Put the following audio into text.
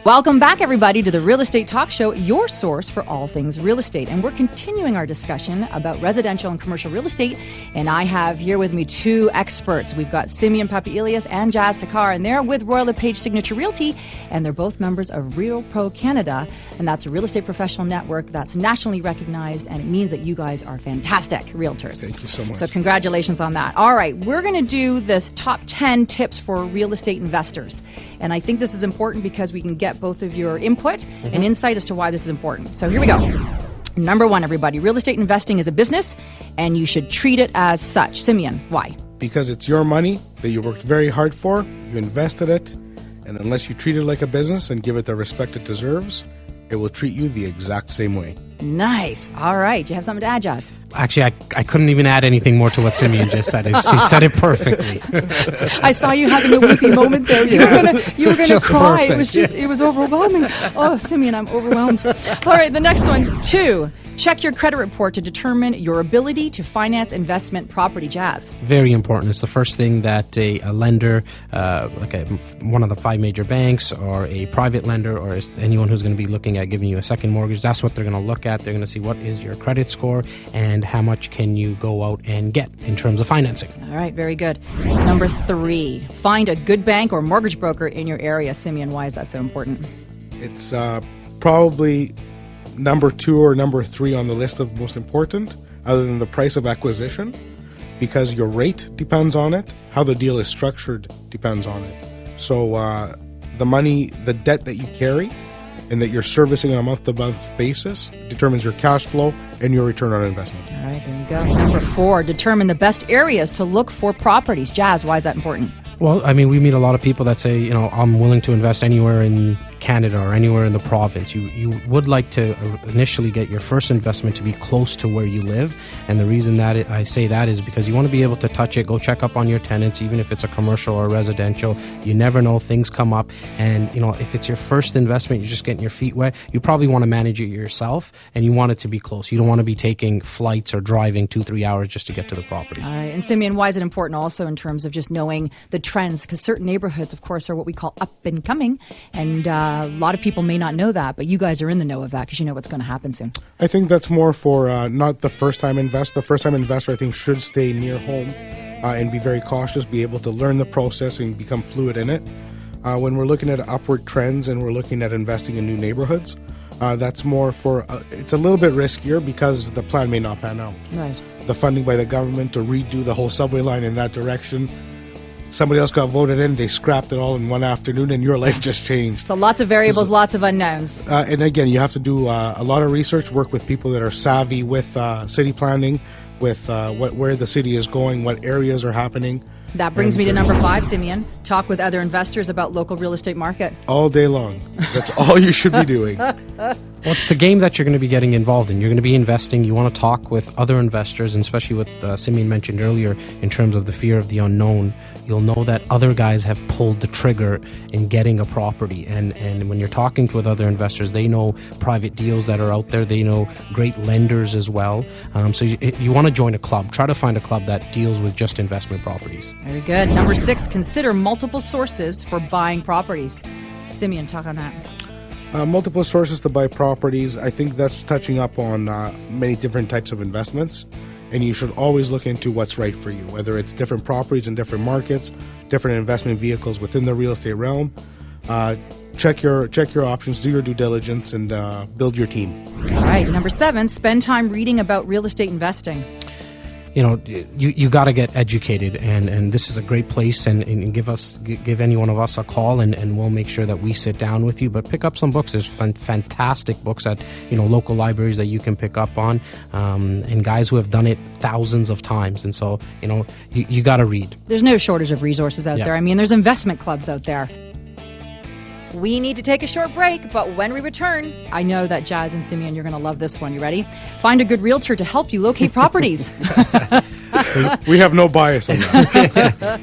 Welcome back, everybody, to the Real Estate Talk Show, your source for all things real estate. And we're continuing our discussion about residential and commercial real estate. And I have here with me two experts. We've got Simeon Papailias and Jazz Takhar, and they're with Royal LePage Signature Realty, and they're both members of Real Pro Canada. And that's a real estate professional network that's nationally recognized, and it means that you guys are fantastic realtors. Thank you so much. So congratulations on that. All right, we're going to do this top 10 tips for real estate investors. And I think this is important because we can get both of your input and insight as to why this is important. So here we go. Number one, everybody, real estate investing is a business and you should treat it as such. Simeon, why? Because it's your money that you worked very hard for, you invested it, and unless you treat it like a business and give it the respect it deserves, it will treat you the exact same way. Nice. All right. Do you have something to add, Jazz? Actually, I couldn't even add anything more to what Simeon just said. He said it perfectly. I saw you having a weepy moment there. You were gonna cry. Perfect. It was overwhelming. Oh, Simeon, I'm overwhelmed. All right, the next one. 2, check your credit report to determine your ability to finance investment property. Jazz. Very important. It's the first thing that a lender, one of the 5 major banks, or a private lender, or anyone who's going to be looking at giving you a second mortgage, that's what they're going to look at. They're going to see what is your credit score and how much can you go out and get in terms of financing. All right, very good. Number 3, find a good bank or mortgage broker in your area. Simeon, why is that so important? It's probably number 2 or number 3 on the list of most important, other than the price of acquisition, because your rate depends on it, how the deal is structured depends on it. So the debt that you carry and that you're servicing on a month-to-month basis determines your cash flow and your return on investment. All right, there you go. Number 4, determine the best areas to look for properties. Jazz, why is that important? Well, I mean, we meet a lot of people that say, I'm willing to invest anywhere in Canada or anywhere in the province. You would like to initially get your first investment to be close to where you live. And the reason that I say that is because you want to be able to touch it, go check up on your tenants, even if it's a commercial or residential. You never know, things come up. And, if it's your first investment, you're just getting your feet wet, you probably want to manage it yourself and you want it to be close. You don't want to be taking flights or driving 2-3 hours just to get to the property. All right. And Simeon, why is it important also in terms of just knowing the trends? Because certain neighborhoods, of course, are what we call up and coming. And a lot of people may not know that, but you guys are in the know of that because you know what's going to happen soon. I think that's more for not the first-time investor. The first-time investor, I think, should stay near home and be very cautious, be able to learn the process and become fluid in it. When we're looking at upward trends and we're looking at investing in new neighborhoods, that's more for, it's a little bit riskier because the plan may not pan out. Right. The funding by the government to redo the whole subway line in that direction, somebody else got voted in, they scrapped it all in one afternoon, and your life just changed. So lots of variables, lots of unknowns. And again, you have to do a lot of research, work with people that are savvy with city planning, with where the city is going, what areas are happening. That brings me to number 5, Simeon. Talk with other investors about local real estate market. All day long. That's all you should be doing. Well, it's the game that you're going to be getting involved in. You're going to be investing. You want to talk with other investors, and especially what Simeon mentioned earlier in terms of the fear of the unknown. You'll know that other guys have pulled the trigger in getting a property. And when you're talking with other investors, they know private deals that are out there. They know great lenders as well. So you want to join a club. Try to find a club that deals with just investment properties. Very good. Number 6, consider multiple sources for buying properties. Simeon, talk on that. Multiple sources to buy properties. I think that's touching up on many different types of investments, and you should always look into what's right for you, whether it's different properties in different markets, different investment vehicles within the real estate realm. Check your options, do your due diligence, and build your team. All right. Number 7, spend time reading about real estate investing. You got to get educated, and this is a great place, and give any one of us a call, and we'll make sure that we sit down with you. But pick up some books. There's fantastic books at local libraries that you can pick up on, and guys who have done it thousands of times. And so you got to read. There's no shortage of resources out there. I mean, there's investment clubs out there. We need to take a short break, but when we return, I know that Jazz and Simeon, you're going to love this one. You ready? Find a good realtor to help you locate properties. We have no bias on that.